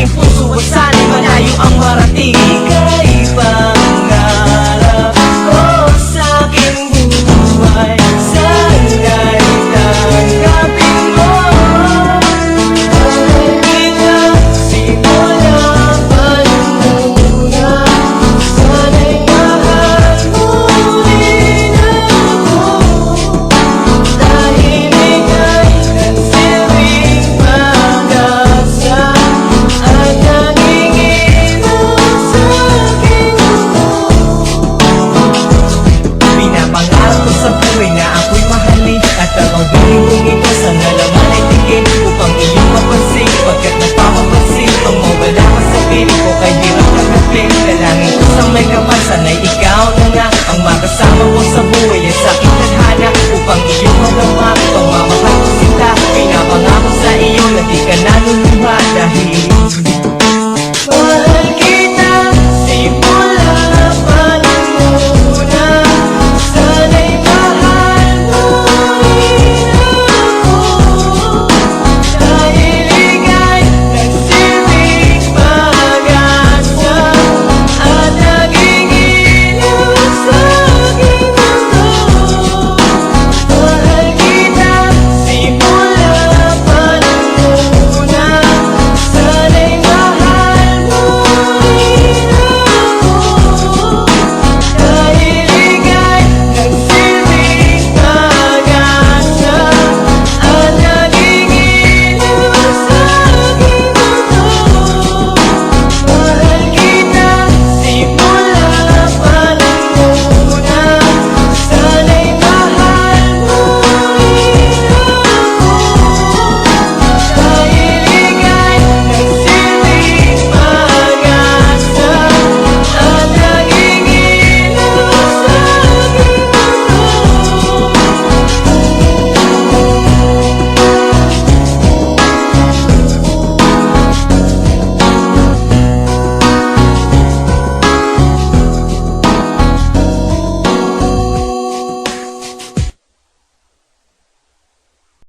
aking puso at sana'y malayo ang marating. Ika'y pangarap ko sa aking buhay, sana'y tanggapin mo. Ika, simula pa muna, sana'y mahal mo rin ako. Tahimik ay nagsilbing pag-asa at nanginginom sa aking puso. Pinapangarap ko sa buhay na ako'y mahalin, at ang awilin kong ito sana naman ay tingin upang iyong mapansin, pagkat nagpapapansin ang mawala ka sa piling ko kay hirap tanggapin. Dalangin ko sa may kamay